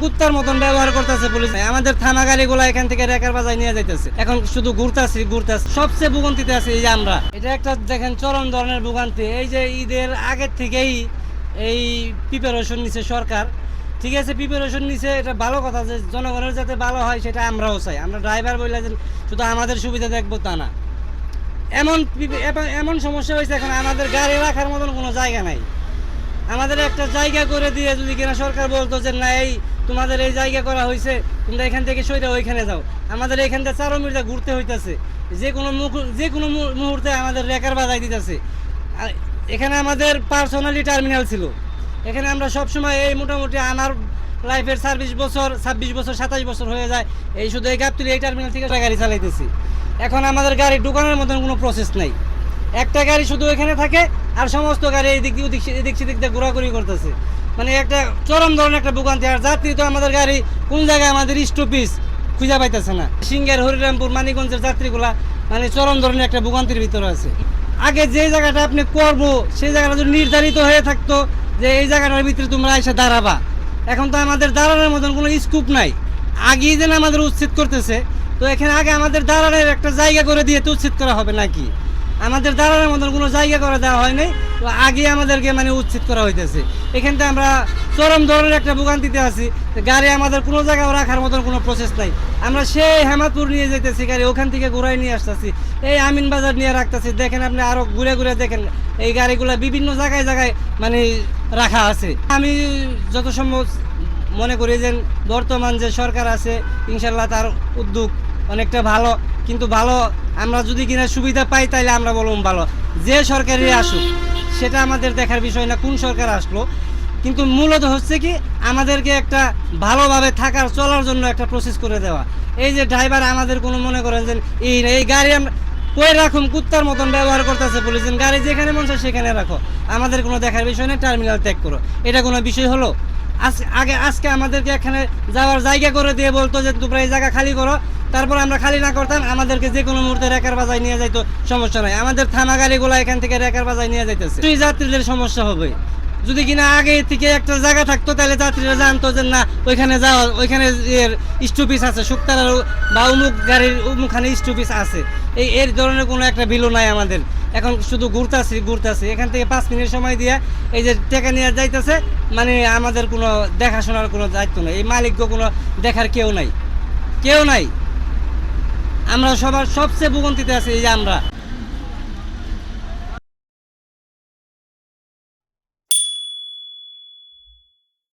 কুত্তার মতন ব্যবহার করতেছে পুলিশ। আমাদের থানা গাড়িগুলো এখান থেকে রেকার বাজায় নিয়ে যাইতেছে, এখন শুধু ঘুরতাছি। সবচেয়ে ভোগান্তিতে আছে এই যে আমরা। এটা একটা দেখেন চরম ধরনের ভোগান্তি। এই যে ঈদের আগের থেকেই এই প্রিপারেশন নিছে সরকার, ঠিক আছে, প্রিপারেশন নিছে, এটা ভালো কথা যে জনগণের যাতে ভালো হয় সেটা আমরাও চাই। আমরা ড্রাইভার বললে যে শুধু আমাদের সুবিধা দেখবো তা না। এমন এমন সমস্যা হয়েছে, এখন আমাদের গাড়ি রাখার মতন কোনো জায়গা নাই। আমাদের একটা জায়গা করে দিয়ে যদি কিনা সরকার বলতো যে না, এই তোমাদের এই জায়গা করা হয়েছে, তোমরা এখান থেকে সইরা ওইখানে যাও। আমাদের এখান থেকে 4 মিনিট ঘুরতে হইতেছে, যে কোনো মুহূর্তে আমাদের রেকার বাজাই দিতেছে। এখানে আমাদের পার্সোনালি টার্মিনাল ছিল, এখানে আমরা সবসময় এই মোটামুটি আমার লাইফের 26 বছর 27 বছর হয়ে যায় এই শুধু এই গাবতলী এই টার্মিনাল থেকে গাড়ি চালাইতেছি। এখন আমাদের গাড়ি ঢুকানোর মতন কোনো প্রসেস নাই। একটা গাড়ি শুধু এখানে থাকে আর সমস্ত গাড়ি এদিক সেদিক দিয়ে ঘোরাঘুরি করতেছে। মানে একটা চরম ধরনের একটা ভোগান্তি। আর যাত্রী তো আমাদের গাড়ি কোন জায়গায় আমাদের স্টপিস খুঁজে পাইতেছে না। সিঙ্গার, হরিরামপুর, মানিকগঞ্জের যাত্রীগুলা মানে চরম ধরনের একটা ভোগান্তির ভিতরে আছে। আগে যে জায়গাটা আপনি করবো সেই জায়গাটা যদি নির্ধারিত হয়ে থাকতো যে এই জায়গাটার ভিতরে তোমরা এসে দাঁড়াবা, এখন তো আমাদের দাঁড়ানোর মতন কোনো স্কোপ নাই। আগেই যেন আমাদের উচ্ছেদ করতেছে, তো এখানে আগে আমাদের দাঁড়ানোর একটা জায়গা করে দিয়ে তো উচ্ছেদ করা হবে নাকি? আমাদের দাঁড়ানোর মতন কোনো জায়গা করে দেওয়া হয় নাই, তো আগে আমাদেরকে মানে উচ্ছেদ করা হইতেছে। এখান থেকে আমরা চরম ধরনের একটা ভোগান্তিতে আছি। গাড়ি আমাদের কোনো জায়গায় রাখার মতন কোনো প্রসেস নাই। আমরা সেই হেমাদপুর নিয়ে যেতেছি গাড়ি, ওখান থেকে ঘুরাই নিয়ে আসতেছি, এই আমিন বাজার নিয়ে রাখতেছি। দেখেন আপনি আরও ঘুরে ঘুরে দেখেন এই গাড়িগুলো বিভিন্ন জায়গায় জায়গায় মানে রাখা আছে। আমি যত সম্ভব মনে করি যে বর্তমান যে সরকার আছে ইনশাল্লাহ তার উদ্যোগ অনেকটা ভালো, কিন্তু ভালো আমরা যদি কিনা সুবিধা পাই তাইলে আমরা বলবো ভালো। যে সরকারই আসুক সেটা আমাদের দেখার বিষয় না কোন সরকার আসলো, কিন্তু মূলত হচ্ছে কি আমাদেরকে একটা ভালোভাবে থাকার চলার জন্য একটা প্রসেস করে দেওয়া। এই যে ড্রাইভার আমাদের কোনো মনে করেন যে এই গাড়ি আমরা কই রাখুন কুত্তার মতন ব্যবহার করতেছে পুলিশ, গাড়ি যেখানে মন চায় সেখানে রাখো, আমাদের কোনো দেখার বিষয় নেই, টার্মিনাল ত্যাগ করো, এটা কোনো বিষয় হলো? আজকে আমাদেরকে এখানে যাওয়ার জায়গা করে দিয়ে বলতো যে তোমরা এই জায়গা খালি করো, তারপর আমরা খালি না করতাম, আমাদেরকে যে কোনো মুহূর্তে রেকার বাজায় নিয়ে যাইতো, সমস্যা নাই। আমাদের থানা গাড়িগুলো এখান থেকে রেকার বাজায় নিয়ে যাইতেছে, তুই যাত্রীদের সমস্যা হবে। যদি কিনা আগে থেকে একটা জায়গা থাকতো তাহলে যাত্রীরা জানতো যে না ওইখানে যাওয়া, ওইখানে স্টপিস আছে, শুক্তারার বা অমুক গাড়ির অমুকখানে স্টপিস আছে। এর ধরনের কোনো একটা বিলও নাই আমাদের। এখন শুধু ঘুরতাছি এখান থেকে 5 মিনিট সময় দিয়ে এই যে টাকা নিয়ে যাইতেছে, মানে আমাদের কোনো দেখাশোনার কোনো দায়িত্ব নেই, এই মালিককে কোনো দেখার কেউ নাই। আমরা সবার সবচেয়ে ভোগান্তিতে আছি এই যে আমরা।